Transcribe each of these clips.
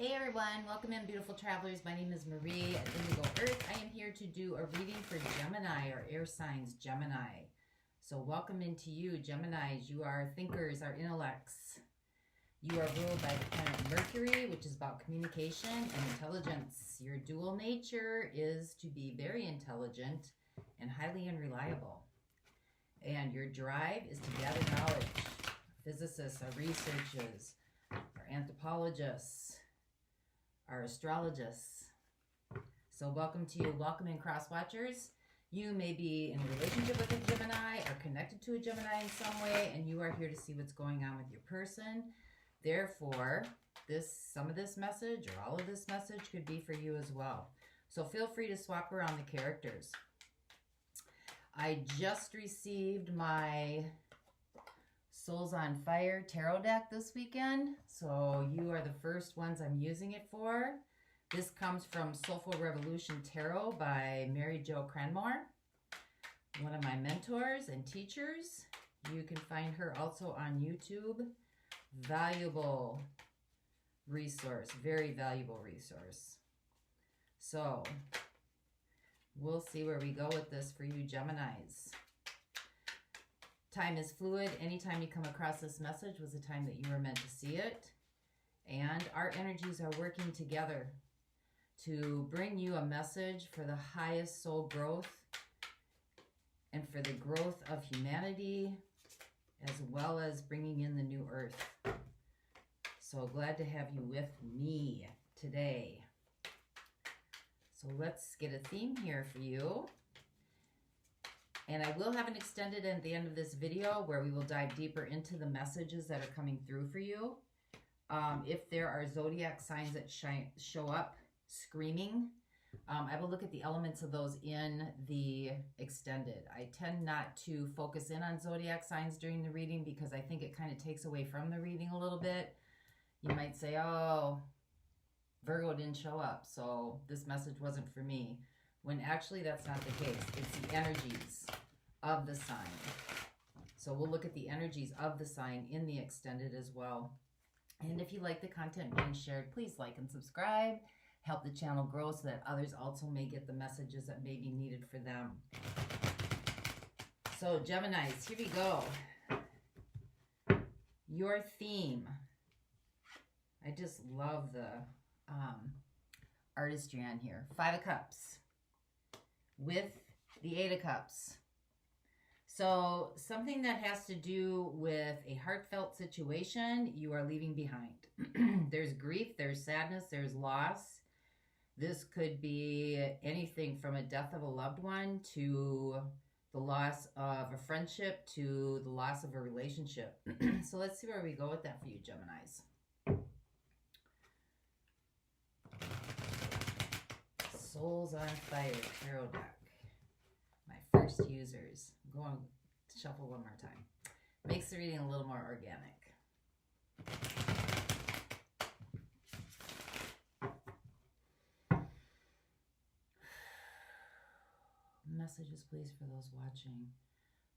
Hey everyone, welcome in beautiful travelers. My name is Marie at Indigo Earth. I am here to do a reading for Gemini or air signs Gemini. So welcome into you, Geminis. You are thinkers, our intellects. You are ruled by the planet Mercury, which is about communication and intelligence. Your dual nature is to be very intelligent and highly unreliable. And your drive is to gather knowledge. Physicists, our researchers, our anthropologists, our astrologists. So welcome to you. Welcome in cross watchers. You may be in a relationship with a Gemini or connected to a Gemini in some way, and you are here to see what's going on with your person. Therefore, some of this message or all of this message could be for you as well. So feel free to swap around the characters. I just received my Souls on Fire tarot deck this weekend, so you are the first ones I'm using it for. This comes from Soulful Revolution Tarot by Mary Jo Cranmore, one of my mentors and teachers. You can find her also on YouTube. Valuable resource, very valuable resource. So we'll see where we go with this for you Geminis. Time is fluid. Anytime you come across this message was the time that you were meant to see it. And our energies are working together to bring you a message for the highest soul growth and for the growth of humanity, as well as bringing in the new earth. So glad to have you with me today. So let's get a theme here for you. And I will have an extended at the end of this video where we will dive deeper into the messages that are coming through for you. If there are zodiac signs that show up screaming, I will look at the elements of those in the extended. I tend not to focus in on zodiac signs during the reading because I think it kind of takes away from the reading a little bit. You might say, oh, Virgo didn't show up, so this message wasn't for me. When actually that's not the case. It's the energies of the sign. So we'll look at the energies of the sign in the extended as well. And if you like the content being shared, please like and subscribe. Help the channel grow so that others also may get the messages that may be needed for them. So Geminis, here we go. Your theme. I just love the artistry on here. 5 of Cups with the 8 of Cups. So something that has to do with a heartfelt situation you are leaving behind. There's grief, there's sadness, there's loss. This could be anything from a death of a loved one to the loss of a friendship to the loss of a relationship. So let's see where we go with that for you, Geminis. Souls on Fire tarot deck. My first users. I'm going to shuffle one more time. Makes the reading a little more organic. Messages, please, for those watching.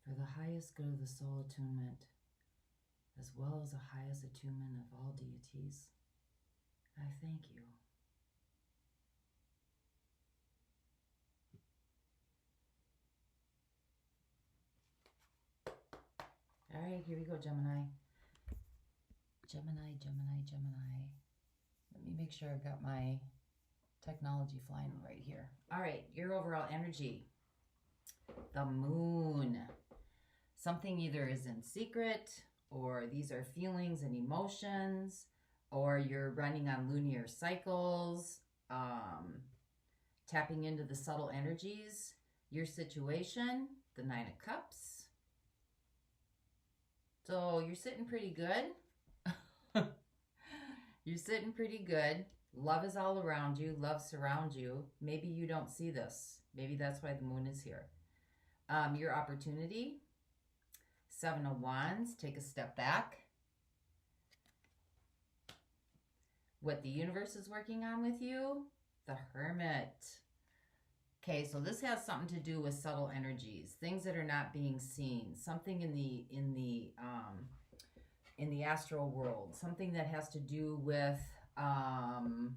For the highest good of the soul attunement, as well as the highest attunement of all deities, I thank you. All right, here we go, Gemini. Gemini, Gemini, Gemini. Let me make sure I've got my technology flying right here. All right, your overall energy. The moon. Something either is in secret, or these are feelings and emotions, or you're running on lunar cycles, tapping into the subtle energies. Your situation, the 9 of Cups. So you're sitting pretty good. You're sitting pretty good. Love is all around you. Love surrounds you. Maybe you don't see this. Maybe that's why the moon is here. Your opportunity. 7 of Wands. Take a step back. What the universe is working on with you. The Hermit. Okay, so this has something to do with subtle energies, things that are not being seen, something in the astral world, something that has to do with the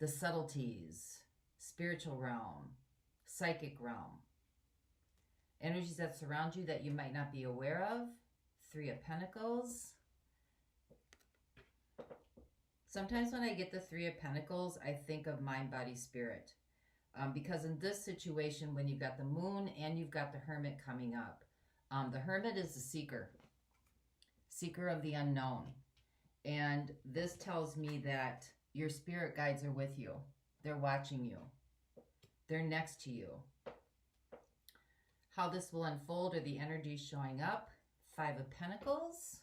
subtleties, spiritual realm, psychic realm. Energies that surround you that you might not be aware of. 3 of Pentacles. Sometimes when I get the 3 of Pentacles, I think of mind, body, spirit. Because in this situation, when you've got the moon and you've got the hermit coming up, the hermit is the seeker. Seeker of the unknown. And this tells me that your spirit guides are with you. They're watching you. They're next to you. How this will unfold are the energies showing up. 5 of Pentacles.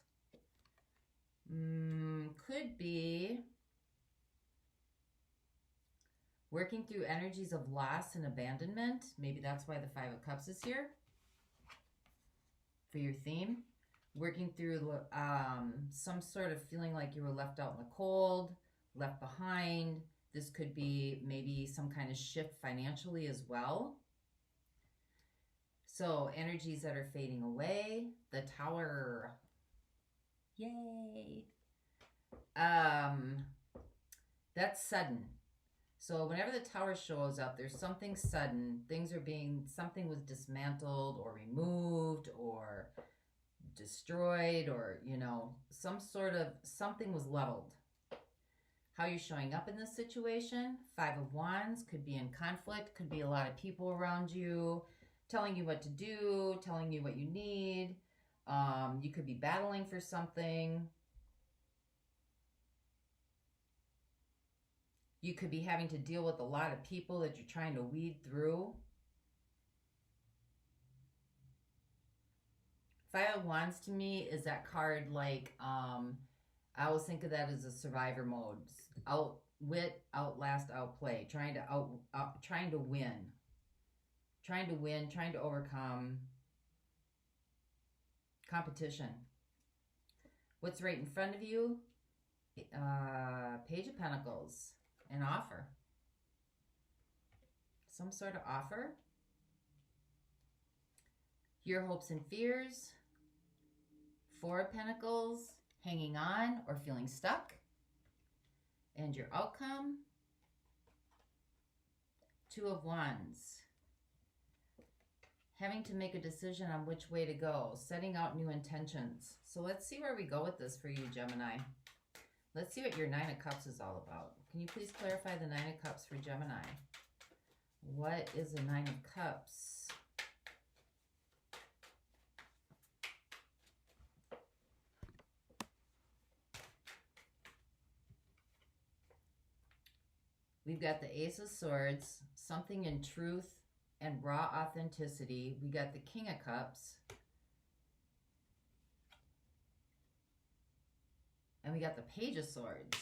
Could be working through energies of loss and abandonment. Maybe that's why the 5 of Cups is here for your theme. Working through some sort of feeling like you were left out in the cold, left behind. This could be maybe some kind of shift financially as well. So energies that are fading away. The Tower. Yay. That's sudden. So whenever the Tower shows up, there's something sudden. Something was dismantled or removed or destroyed, or, you know, something was leveled. How you're showing up in this situation. 5 of Wands, could be in conflict, could be a lot of people around you telling you what to do, telling you what you need. You could be battling for something. You could be having to deal with a lot of people that you're trying to weed through. 5 of Wands to me is that card like, I always think of that as a survivor mode. Outwit, outlast, outplay. Trying to win. Trying to overcome competition. What's right in front of you? Page of Pentacles. An offer. Some sort of offer. Your hopes and fears. 4 of Pentacles. Hanging on or feeling stuck. And your outcome. 2 of Wands. Having to make a decision on which way to go. Setting out new intentions. So let's see where we go with this for you, Gemini. Let's see what your 9 of Cups is all about. Can you please clarify the 9 of Cups for Gemini? What is the 9 of Cups? We've got the Ace of Swords, something in truth and raw authenticity. We got the King of Cups. And we got the Page of Swords.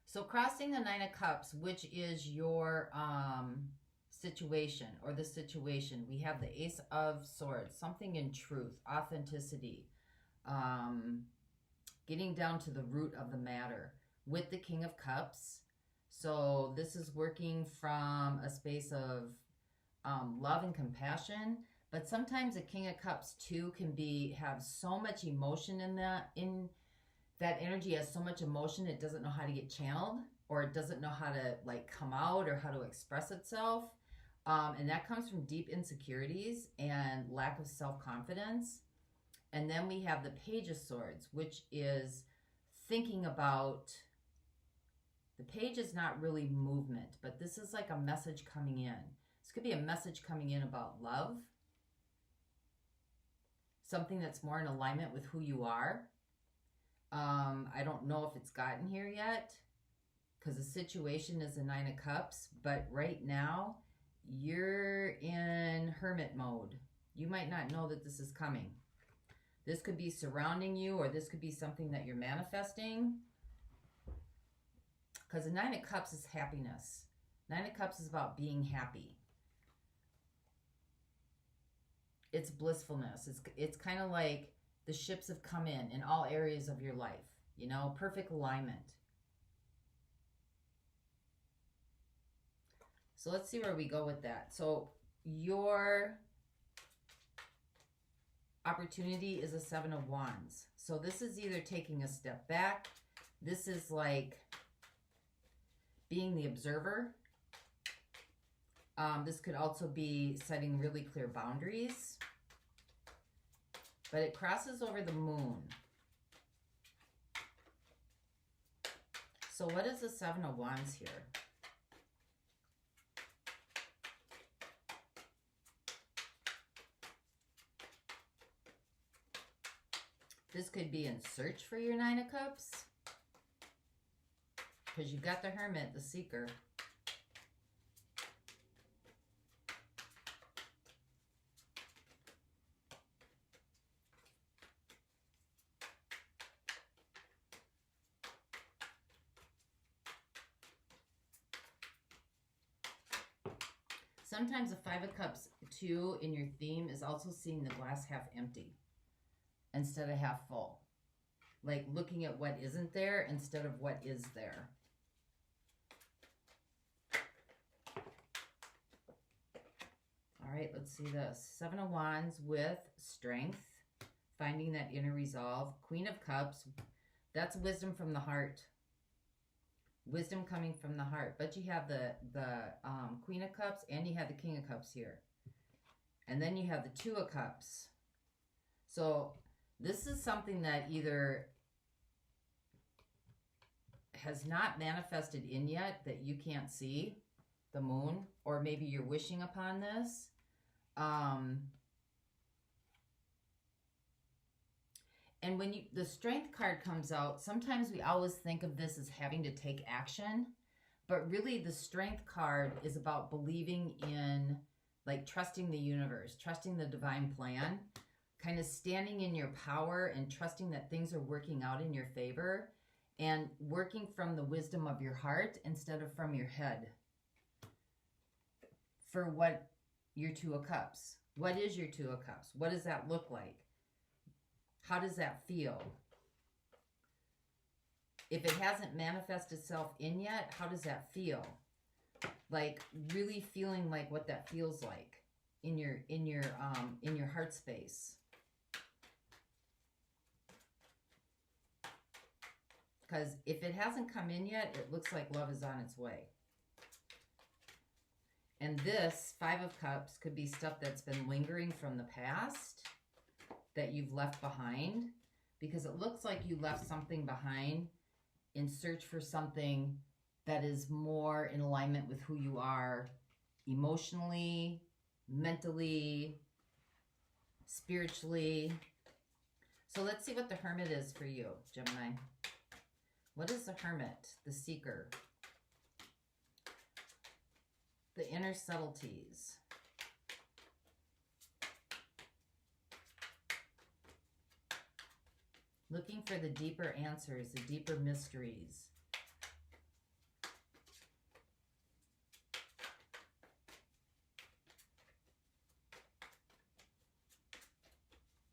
So crossing the 9 of Cups, which is your situation or the situation, we have the Ace of Swords, something in truth, authenticity, getting down to the root of the matter with the King of Cups. So this is working from a space of love and compassion, but sometimes the King of Cups too can have so much emotion in that energy has so much emotion it doesn't know how to get channeled, or it doesn't know how to like come out or how to express itself. And that comes from deep insecurities and lack of self-confidence. And then we have the Page of Swords, which is thinking about, the page is not really movement, but this is like a message coming in. This could be a message coming in about love. Something that's more in alignment with who you are. I don't know if it's gotten here yet because the situation is a 9 of Cups, but right now you're in hermit mode. You might not know that this is coming. This could be surrounding you, or this could be something that you're manifesting. Because the 9 of Cups is happiness. 9 of Cups is about being happy. It's blissfulness. It's kind of like the ships have come in all areas of your life. You know, perfect alignment. So let's see where we go with that. So your opportunity is a 7 of Wands. So this is either taking a step back. This is like being the observer. This could also be setting really clear boundaries. But it crosses over the moon. So what is the Seven of Wands here? This could be in search for your Nine of Cups. Because you've got the Hermit, the Seeker. Sometimes the Five of Cups, too, in your theme is also seeing the glass half empty instead of half full. Like looking at what isn't there instead of what is there. All right, let's see this. Seven of Wands with strength, finding that inner resolve. Queen of Cups, that's wisdom from the heart. Wisdom coming from the heart. But you have the Queen of Cups and you have the King of Cups here. And then you have the Two of Cups. So this is something that either has not manifested in yet that you can't see, the moon, or maybe you're wishing upon this. And when the Strength card comes out, sometimes we always think of this as having to take action, but really the Strength card is about believing in, like, trusting the universe, trusting the divine plan, kind of standing in your power and trusting that things are working out in your favor and working from the wisdom of your heart instead of from your head. For what your Two of Cups. What is your Two of Cups? What does that look like? How does that feel? If it hasn't manifested itself in yet, how does that feel? Like really feeling like what that feels like in your heart space. Because if it hasn't come in yet, it looks like love is on its way. And this Five of Cups could be stuff that's been lingering from the past that you've left behind, because it looks like you left something behind in search for something that is more in alignment with who you are emotionally, mentally, spiritually. So let's see what the Hermit is for you, Gemini. What is the Hermit, the Seeker? The inner subtleties. Looking for the deeper answers, the deeper mysteries.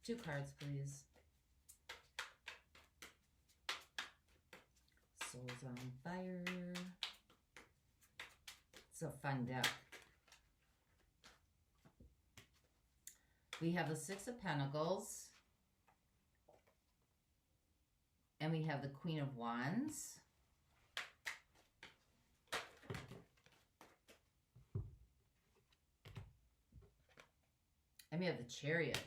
Two cards, please. Souls on Fire. It's a fun deck. We have the Six of Pentacles. And we have the Queen of Wands. And we have the Chariot.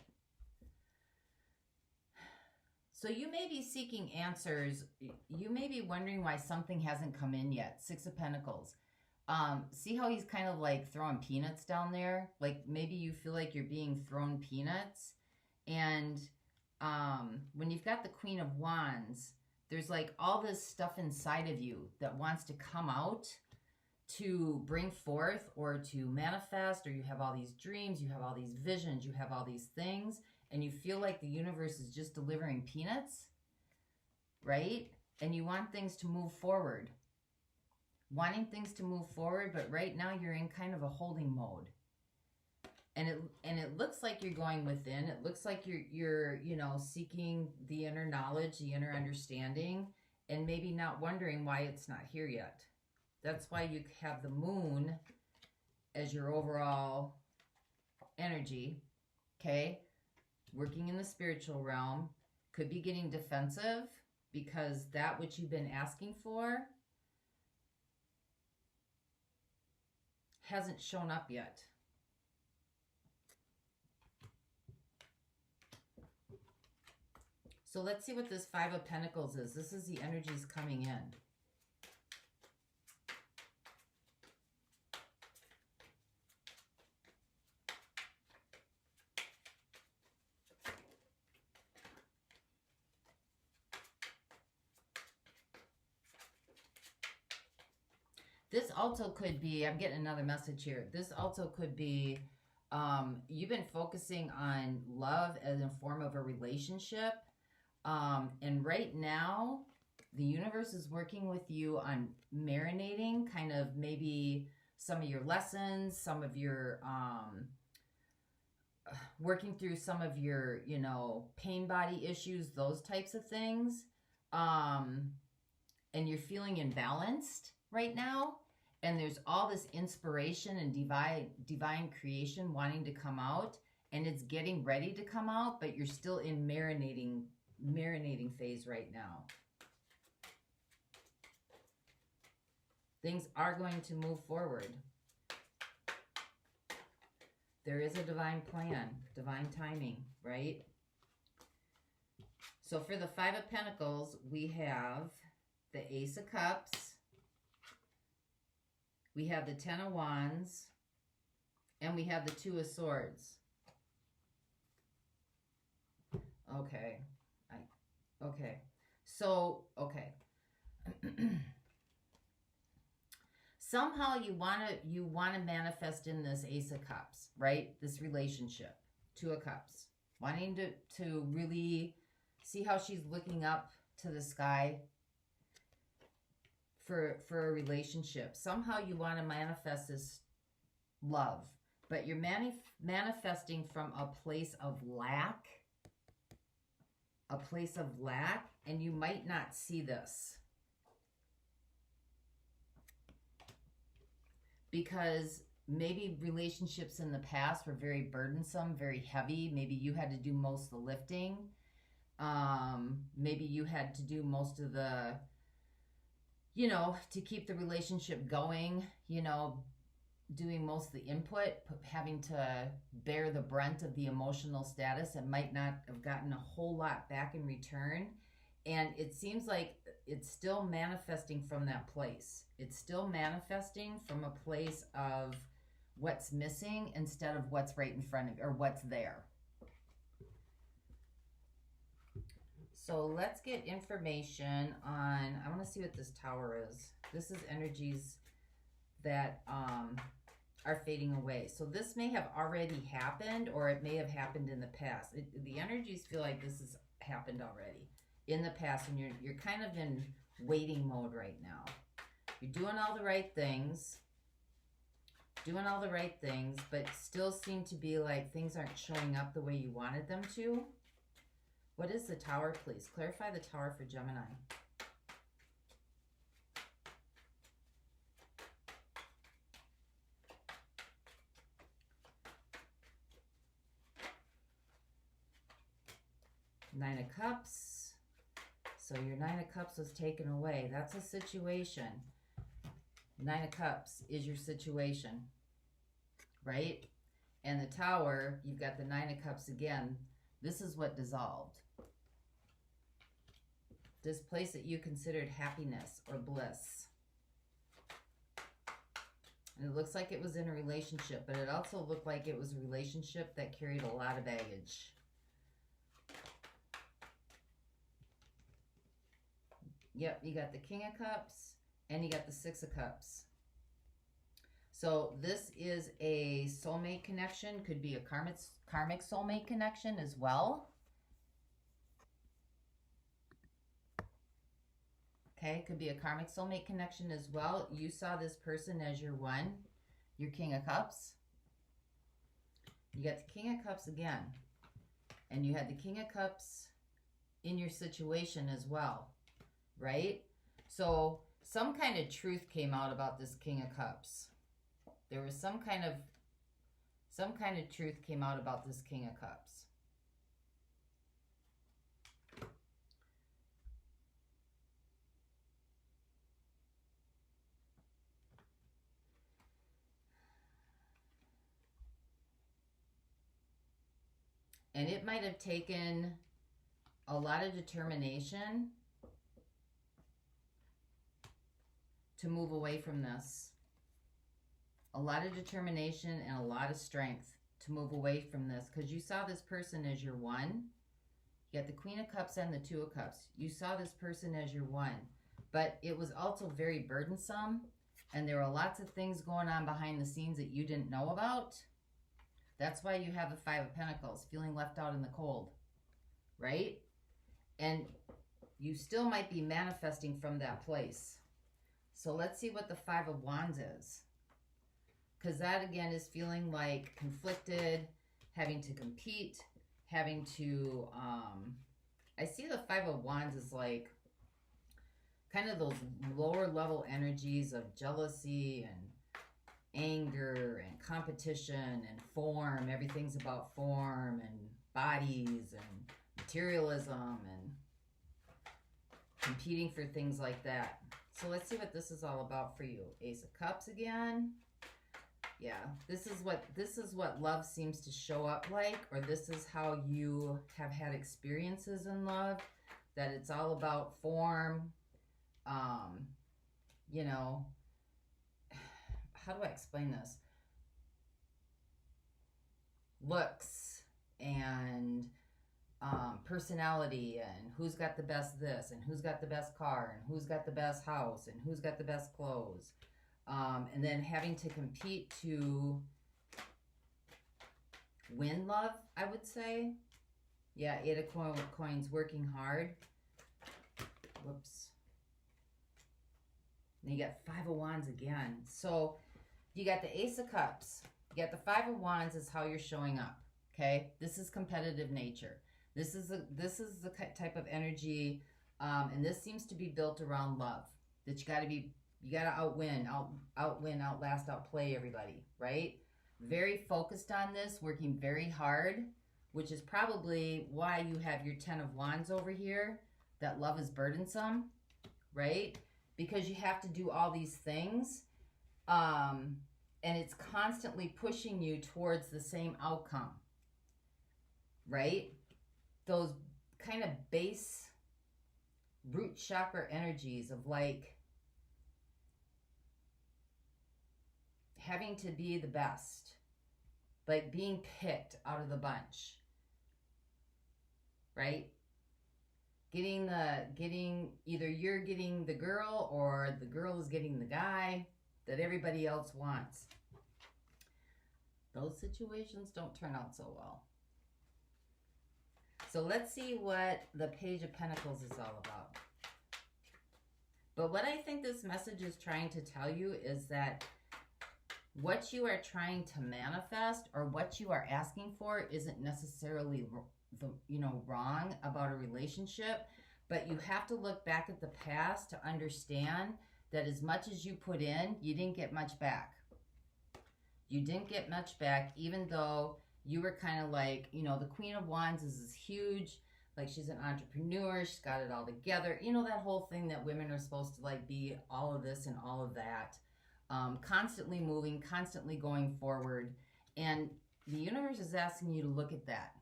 So you may be seeking answers. You may be wondering why something hasn't come in yet. Six of Pentacles. See how he's kind of like throwing peanuts down there? Like maybe you feel like you're being thrown peanuts. And when you've got the Queen of Wands, there's like all this stuff inside of you that wants to come out to bring forth or to manifest, or you have all these dreams, you have all these visions, you have all these things, and you feel like the universe is just delivering peanuts, right? And you want things to move forward. Wanting things to move forward, but right now you're in kind of a holding mode. And it looks like you're going within. It looks like you're seeking the inner knowledge, the inner understanding, and maybe not wondering why it's not here yet. That's why you have the Moon as your overall energy, okay? Working in the spiritual realm, Could be getting defensive because that which you've been asking for hasn't shown up yet. So let's see what this Five of Pentacles is. This is the energies coming in. This also could be, I'm getting another message here. This also could be, you've been focusing on love as a form of a relationship. And right now, the universe is working with you on marinating kind of maybe some of your lessons, some of your, working through some of your, you know, pain body issues, those types of things. And you're feeling imbalanced right now. And there's all this inspiration and divine creation wanting to come out, and it's getting ready to come out, but you're still in marinating phase right now. Things are going to move forward. There is a divine plan, divine timing, right? So for the Five of Pentacles, we have the Ace of Cups. We have the Ten of Wands, and we have the Two of Swords. Okay. So, okay. Somehow you want to manifest in this Ace of Cups, right? This relationship, Two of Cups. Wanting to really see how she's looking up to the sky for a relationship. Somehow you want to manifest this love, but you're manifesting from a place of lack. A place of lack, and you might not see this. Because maybe relationships in the past were very burdensome, very heavy. Maybe you had to do most of the lifting. Maybe you had to do most of the, you know, to keep the relationship going, you know, doing most of the input, having to bear the brunt of the emotional status, and might not have gotten a whole lot back in return. And it seems like it's still manifesting from that place. It's still manifesting from a place of what's missing instead of what's right in front of you, or what's there. So let's get information on, I want to see what this Tower is. This is energies that are fading away. So this may have already happened, or it may have happened in the past. The energies feel like this has happened already in the past, and you're kind of in waiting mode right now. You're doing all the right things, but still seem to be like things aren't showing up the way you wanted them to. What is the Tower, please? Clarify the Tower for Gemini. Nine of Cups. So your Nine of Cups was taken away. That's a situation. Nine of Cups is your situation, right? And the Tower, you've got the Nine of Cups again. This is what dissolved. This place that you considered happiness or bliss. And it looks like it was in a relationship, but it also looked like it was a relationship that carried a lot of baggage. Yep, you got the King of Cups and you got the Six of Cups. So this is a soulmate connection. Could be a karmic soulmate connection as well. Okay, could be a karmic soulmate connection as well. You saw this person as your one, your King of Cups. You got the King of Cups again. And you had the King of Cups in your situation as well, right? So some kind of truth came out about this King of Cups. There was some kind of truth came out about this King of Cups. And it might have taken a lot of determination to move away from this. A lot of determination and a lot of strength to move away from this, because you saw this person as your one. You got the Queen of Cups and the Two of Cups. You saw this person as your one, but it was also very burdensome, and there were lots of things going on behind the scenes that you didn't know about. That's why you have the Five of Pentacles, feeling left out in the cold, right? And you still might be manifesting from that place. So let's see what the Five of Wands is. Because that, again, is feeling like conflicted, having to compete, having to, I see the Five of Wands as like kind of those lower level energies of jealousy and anger and competition and form. Everything's about form and bodies and materialism and competing for things like that. So let's see what this is all about for you. Ace of Cups again. Yeah, this is what love seems to show up like, or this is how you have had experiences in love, that it's all about form. You know, how do I explain this? Looks and personality, and who's got the best this, and who's got the best car, and who's got the best house, and who's got the best clothes. And then having to compete to win love, I would say. Yeah, Eight of Coins, working hard. Whoops. And you got Five of Wands again. So you got the Ace of Cups. You got the Five of Wands is how you're showing up. Okay, this is competitive nature. This is the type of energy, and this seems to be built around love. That you got to outwin, outlast, outplay everybody, right? Very focused on this, working very hard, which is probably why you have your Ten of Wands over here, that love is burdensome, right? Because you have to do all these things, and it's constantly pushing you towards the same outcome, right? Those kind of base root chakra energies of like, having to be the best, like being picked out of the bunch, right? Either you're getting the girl or the girl is getting the guy that everybody else wants. Those situations don't turn out so well. So let's see what the Page of Pentacles is all about. But what I think this message is trying to tell you is that what you are trying to manifest or what you are asking for isn't necessarily wrong about a relationship, but you have to look back at the past to understand that as much as you put in, you didn't get much back. You didn't get much back, even though you were kind of like, the Queen of Wands is this huge, like she's an entrepreneur, she's got it all together. That whole thing that women are supposed to like be all of this and all of that. Constantly moving, constantly going forward. And the universe is asking you to look at that,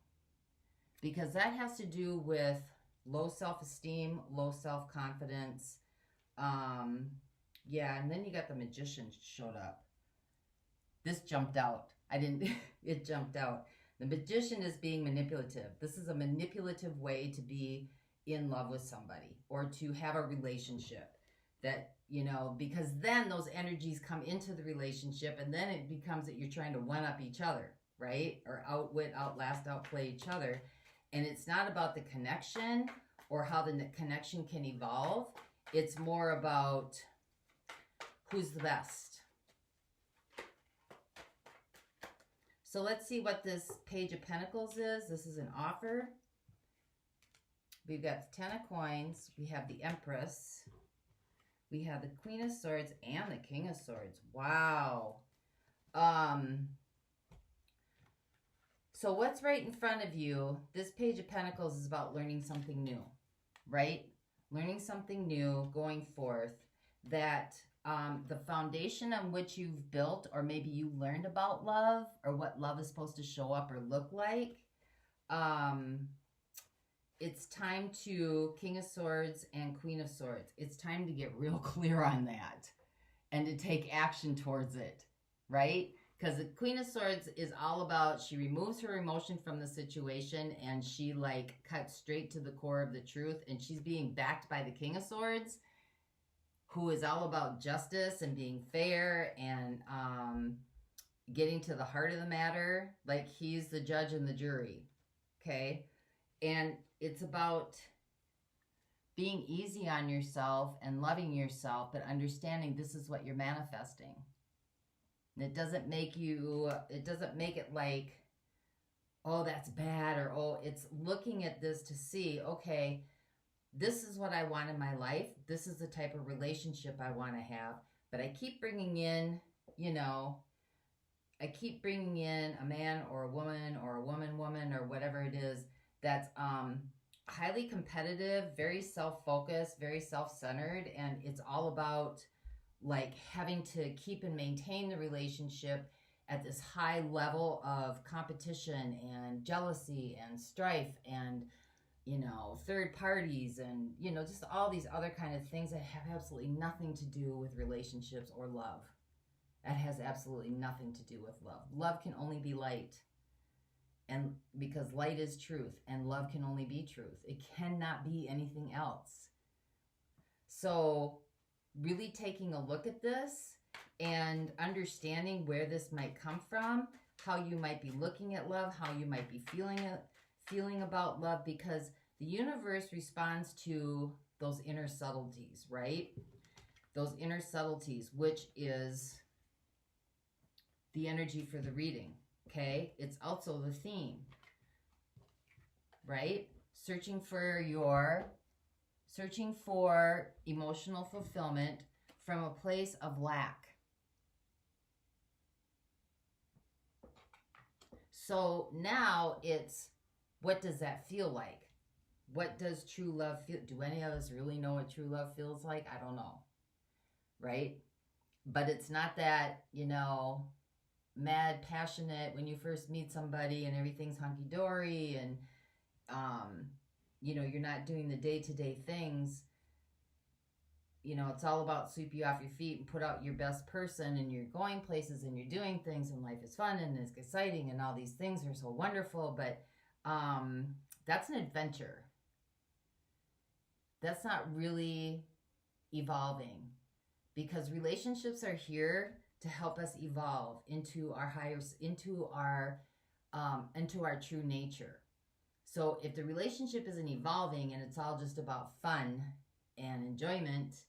because that has to do with low self-esteem, low self-confidence. Yeah, and then you got the Magician showed up. This jumped out. It jumped out. The Magician is being manipulative. This is a manipulative way to be in love with somebody or to have a relationship. That, because then those energies come into the relationship, and then it becomes that you're trying to one-up each other, right? Or outwit, outlast, outplay each other. And it's not about the connection or how the connection can evolve. It's more about who's the best. So let's see what this Page of Pentacles is. This is an offer. We've got the Ten of Coins. We have the Empress. We have the Queen of Swords and the King of Swords. Wow. So what's right in front of you? This Page of Pentacles is about learning something new, right? Learning something new, going forth. That the foundation on which you've built, or maybe you learned about love, or what love is supposed to show up or look like, it's time to King of Swords and Queen of Swords. It's time to get real clear on that and to take action towards it, right? Because the Queen of Swords is all about, she removes her emotion from the situation and she like cuts straight to the core of the truth, and she's being backed by the King of Swords, who is all about justice and being fair and getting to the heart of the matter. Like he's the judge and the jury, okay? And it's about being easy on yourself and loving yourself, but understanding this is what you're manifesting. And it doesn't make it like, oh, that's bad, or, oh, it's looking at this to see, okay, this is what I want in my life. This is the type of relationship I want to have. But I keep bringing in, a man or a woman or whatever it is that's highly competitive, very self-focused, very self-centered, and it's all about like having to keep and maintain the relationship at this high level of competition and jealousy and strife and third parties and just all these other kind of things that have absolutely nothing to do with relationships or love. That has absolutely nothing to do with love. Love can only be light. And because light is truth and love can only be truth. It cannot be anything else. So really taking a look at this and understanding where this might come from, how you might be looking at love, how you might be feeling about love, because the universe responds to those inner subtleties, right? Those inner subtleties, which is the energy for the reading. Okay, it's also the theme, right? Searching for emotional fulfillment from a place of lack. So now it's, what does that feel like? What does true love feel? Do any of us really know what true love feels like? I don't know, right? But it's not that, mad, passionate when you first meet somebody and everything's hunky-dory and, you're not doing the day-to-day things. It's all about sweep you off your feet and put out your best person, and you're going places and you're doing things and life is fun and it's exciting and all these things are so wonderful. But that's an adventure. That's not really evolving, because relationships are here to help us evolve into our true nature. So if the relationship isn't evolving and it's all just about fun and enjoyment,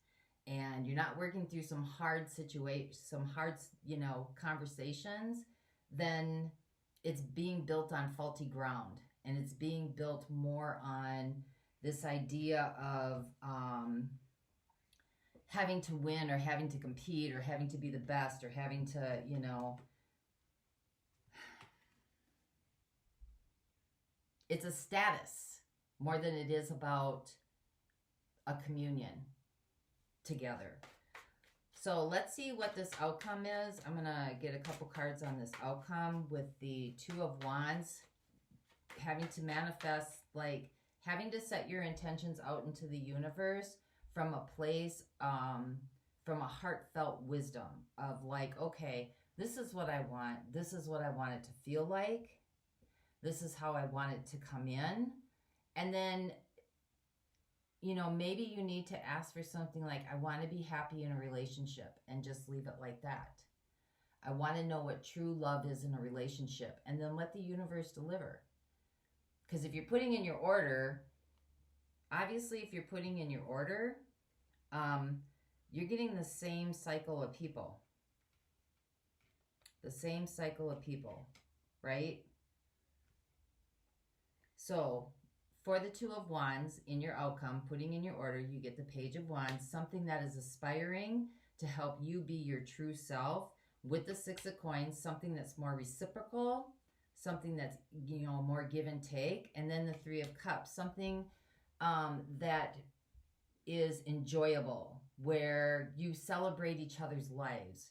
and you're not working through some hard conversations, then it's being built on faulty ground, and it's being built more on this idea of having to win or having to compete or having to be the best or having to, it's a status more than it is about a communion together. So let's see what this outcome is. I'm going to get a couple cards on this outcome with the Two of Wands. Having to manifest, like having to set your intentions out into the universe from a place, from a heartfelt wisdom of like, okay, this is what I want. This is what I want it to feel like. This is how I want it to come in. And then, maybe you need to ask for something like, I want to be happy in a relationship, and just leave it like that. I want to know what true love is in a relationship, and then let the universe deliver. Because if you're putting in your order, obviously if you're putting in your order, you're getting the same cycle of people. The same cycle of people, right? So for the Two of Wands in your outcome, putting in your order, you get the Page of Wands, something that is aspiring to help you be your true self. With the Six of Coins, something that's more reciprocal, something that's, more give and take. And then the Three of Cups, something that is enjoyable, where you celebrate each other's lives.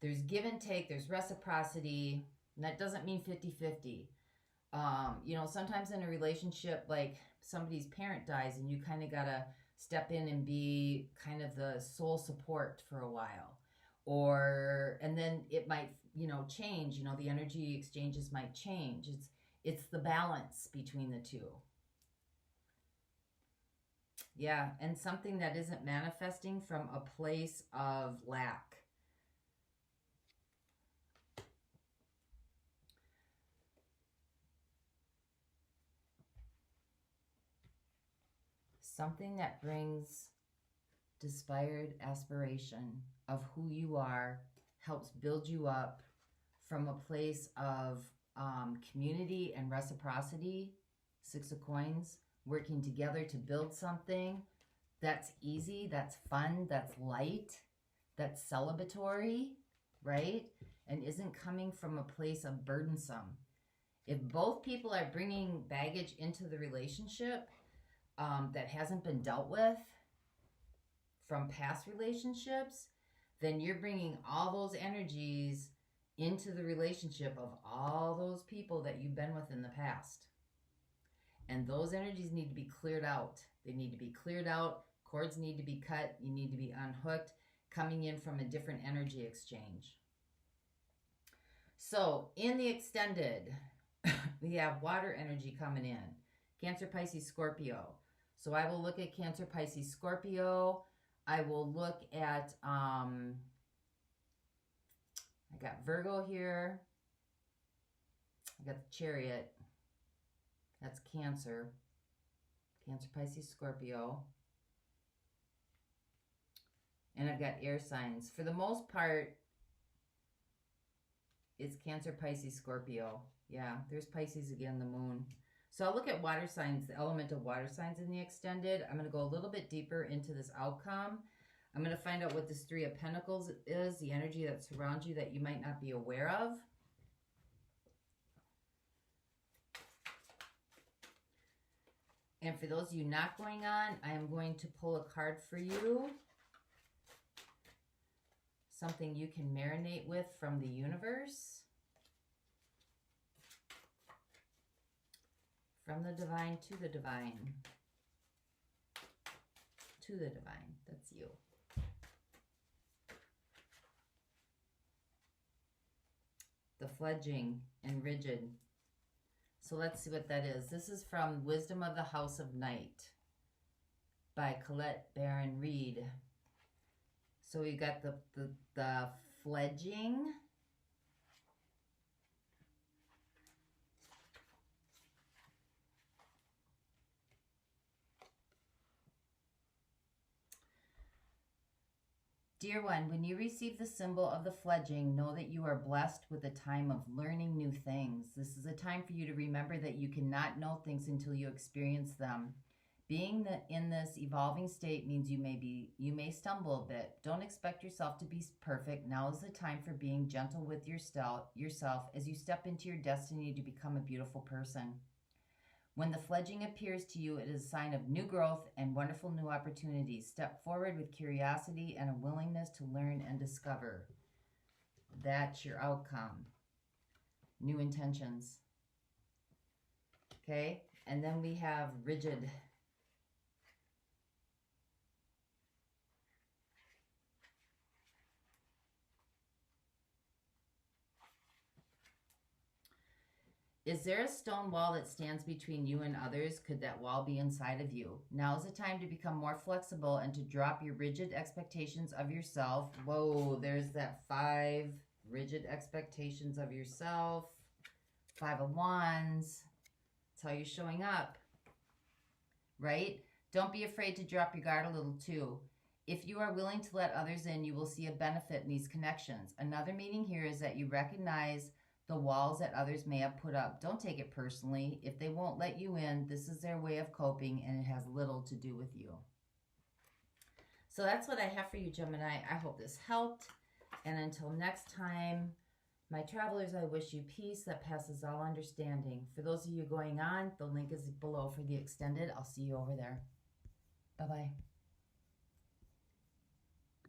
There's give and take, there's reciprocity, and that doesn't mean 50-50. You know, sometimes in a relationship, like somebody's parent dies and you kind of got to step in and be kind of the sole support for a while. And then it might, you know, change, you know, the energy exchanges might change. It's the balance between the two. Yeah, and something that isn't manifesting from a place of lack. Something that brings desired aspiration of who you are, helps build you up from a place of community and reciprocity. 6 of Coins, working together to build something that's easy, that's fun, that's light, that's celebratory, right? And isn't coming from a place of burdensome. If both people are bringing baggage into the relationship that hasn't been dealt with from past relationships, then you're bringing all those energies into the relationship of all those people that you've been with in the past. And those energies need to be cleared out. They need to be cleared out. Cords need to be cut. You need to be unhooked, coming in from a different energy exchange. So in the extended, we have water energy coming in. Cancer, Pisces, Scorpio. So I will look at Cancer, Pisces, Scorpio. I will look at, I got Virgo here. I got the Chariot. That's Cancer. Cancer, Pisces, Scorpio. And I've got air signs. For the most part, it's Cancer, Pisces, Scorpio. Yeah, there's Pisces again, the moon. So I'll look at water signs, the element of water signs in the extended. I'm going to go a little bit deeper into this outcome. I'm going to find out what this 3 of Pentacles is, the energy that surrounds you that you might not be aware of. And for those of you not going on, I am going to pull a card for you. Something you can marinate with from the universe. From the divine to the divine. To the divine. That's you. The fledging and rigid. So let's see what that is. This is from Wisdom of the House of Night by Colette Baron Reed. So we got the fledging. Dear one, when you receive the symbol of the fledging, know that you are blessed with a time of learning new things. This is a time for you to remember that you cannot know things until you experience them. Being in this evolving state means you may stumble a bit. Don't expect yourself to be perfect. Now is the time for being gentle with yourself as you step into your destiny to become a beautiful person. When the fledging appears to you, it is a sign of new growth and wonderful new opportunities. Step forward with curiosity and a willingness to learn and discover. That's your outcome. New intentions. Okay? And then we have rigid. Is there a stone wall that stands between you and others? Could that wall be inside of you? Now is the time to become more flexible and to drop your rigid expectations of yourself. Whoa, there's that 5 rigid expectations of yourself. 5 of Wands. That's how you're showing up, right? Don't be afraid to drop your guard a little too. If you are willing to let others in, you will see a benefit in these connections. Another meaning here is that you recognize the walls that others may have put up. Don't take it personally. If they won't let you in, this is their way of coping and it has little to do with you. So that's what I have for you, Gemini. I hope this helped. And until next time, my travelers, I wish you peace that passes all understanding. For those of you going on, the link is below for the extended. I'll see you over there. Bye-bye.